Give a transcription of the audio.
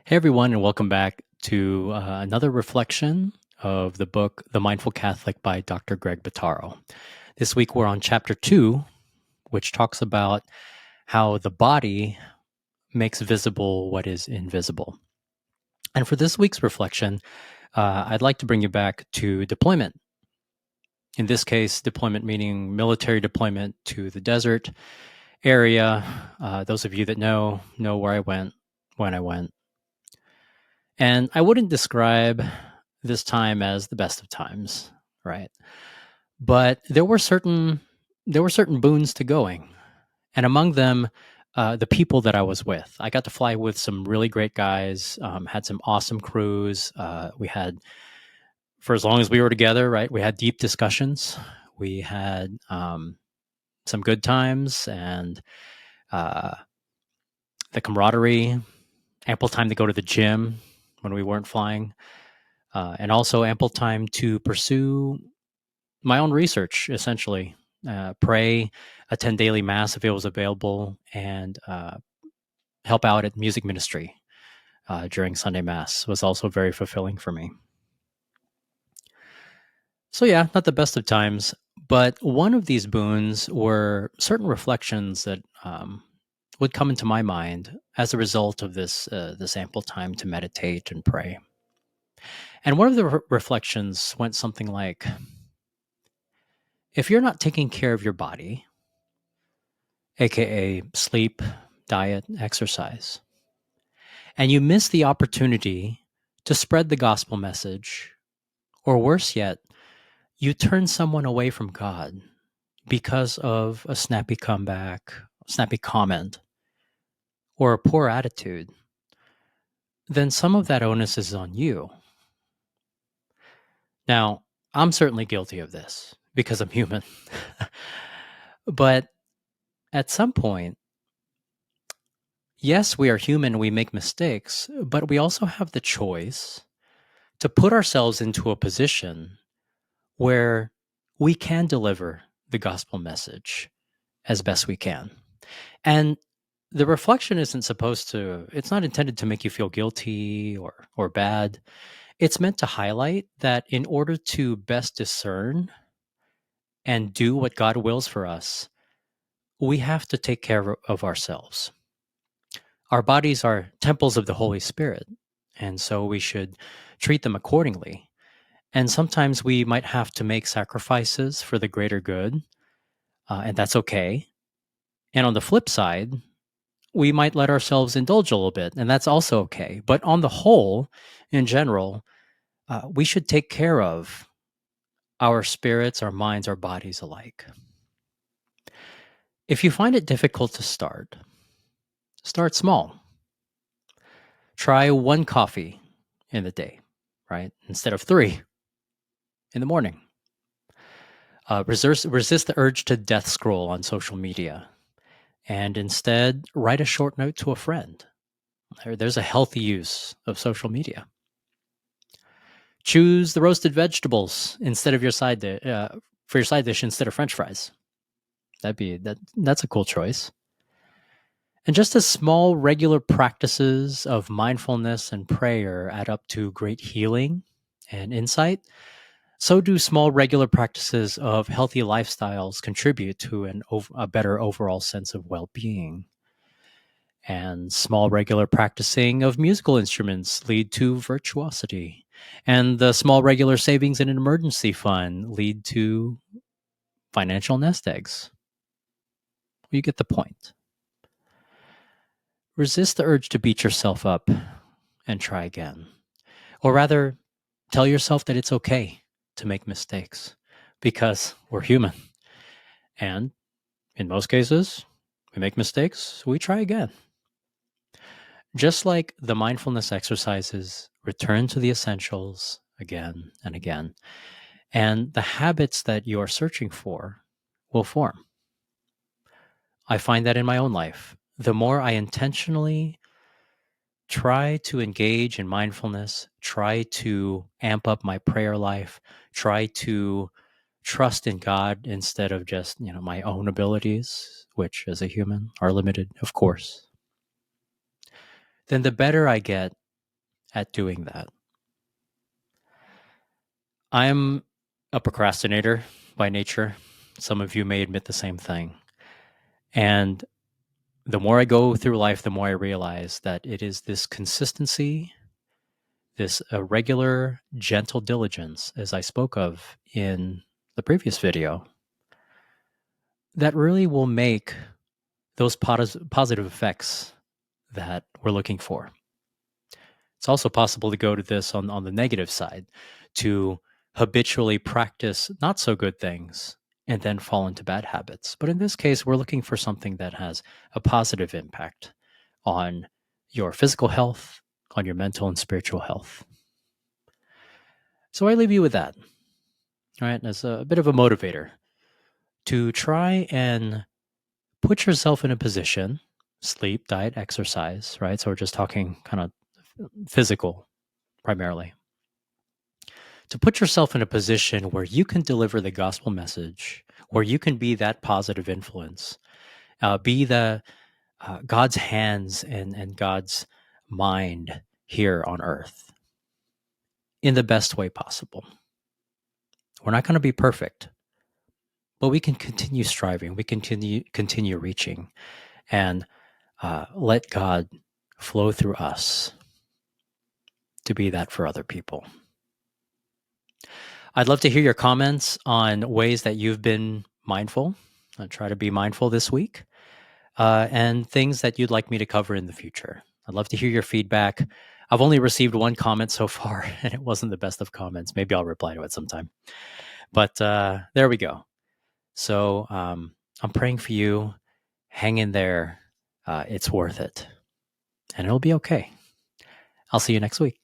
Hey, everyone, and welcome back to another reflection of the book, The Mindful Catholic by Dr. Greg Bottaro. This week, we're on chapter 2, which talks about how the body makes visible what is invisible. And for this week's reflection, I'd like to bring you back to deployment. In this case, deployment meaning military deployment to the desert area. Those of you that know where I went, when I went. And I wouldn't describe this time as the best of times, right? But there were certain boons to going, and among them, the people that I was with. I got to fly with some really great guys. Had some awesome crews. We had, for as long as we were together, right? We had deep discussions. We had some good times and uh, the camaraderie. Ample time to go to the gym when we weren't flying. And also ample time to pursue my own research, essentially. Pray, attend daily mass if it was available, and help out at music ministry during Sunday mass was also very fulfilling for me. So, yeah, not the best of times, but one of these boons were certain reflections that would come into my mind as a result of this ample time to meditate and pray. And one of the reflections went something like, if you're not taking care of your body, aka sleep, diet, exercise, and you miss the opportunity to spread the gospel message, or worse yet, you turn someone away from God because of a snappy comeback, snappy comment, or a poor attitude, then some of that onus is on you. Now, I'm certainly guilty of this because I'm human. But at some point, yes, we are human, we make mistakes, but we also have the choice to put ourselves into a position where we can deliver the gospel message as best we can. And the reflection it's not intended to make you feel guilty or bad. It's meant to highlight that in order to best discern and do what God wills for us, we have to take care of ourselves. Our bodies are temples of the Holy Spirit, and so we should treat them accordingly. And sometimes we might have to make sacrifices for the greater good, and that's okay. And on the flip side, we might let ourselves indulge a little bit, and that's also okay. But on the whole, in general, we should take care of our spirits, our minds, our bodies alike. If you find it difficult to start small. Try one coffee in the day, right? Instead of three in the morning. Resist the urge to death scroll on social media and instead write a short note to a friend. There's a healthy use of social media. Choose the roasted vegetables instead of for your side dish instead of French fries. That's a cool choice. And just as small regular practices of mindfulness and prayer add up to great healing and insight, so do small regular practices of healthy lifestyles contribute to a better overall sense of well-being. And small regular practicing of musical instruments lead to virtuosity. And the small regular savings in an emergency fund lead to financial nest eggs. You get the point. Resist the urge to beat yourself up and try again. Or rather, tell yourself that it's okay to make mistakes because we're human. And in most cases, we make mistakes, we try again. Just like the mindfulness exercises, return to the essentials again and again. And the habits that you're searching for will form. I find that in my own life. The more I intentionally try to engage in mindfulness, try to amp up my prayer life, try to trust in God instead of just, my own abilities, which as a human are limited, of course, then the better I get at doing that. I'm a procrastinator by nature. Some of you may admit the same thing. And the more I go through life, the more I realize that it is this consistency, this regular, gentle diligence, as I spoke of in the previous video, that really will make those positive effects that we're looking for. It's also possible to go to this on the negative side, to habitually practice not so good things and then fall into bad habits. But in this case, we're looking for something that has a positive impact on your physical health, on your mental and spiritual health. So I leave you with that, all right, as a bit of a motivator to try and put yourself in a position, sleep, diet, exercise, right? So we're just talking kind of physical primarily, to put yourself in a position where you can deliver the gospel message, where you can be that positive influence, be the God's hands and God's mind here on earth in the best way possible. We're not going to be perfect, but we can continue striving. We continue reaching, and let God flow through us to be that for other people. I'd love to hear your comments on ways that you've been mindful. I'll try to be mindful this week, and things that you'd like me to cover in the future. I'd love to hear your feedback. I've only received one comment so far, and it wasn't the best of comments. Maybe I'll reply to it sometime. But there we go. So I'm praying for you. Hang in there. It's worth it. And it'll be okay. I'll see you next week.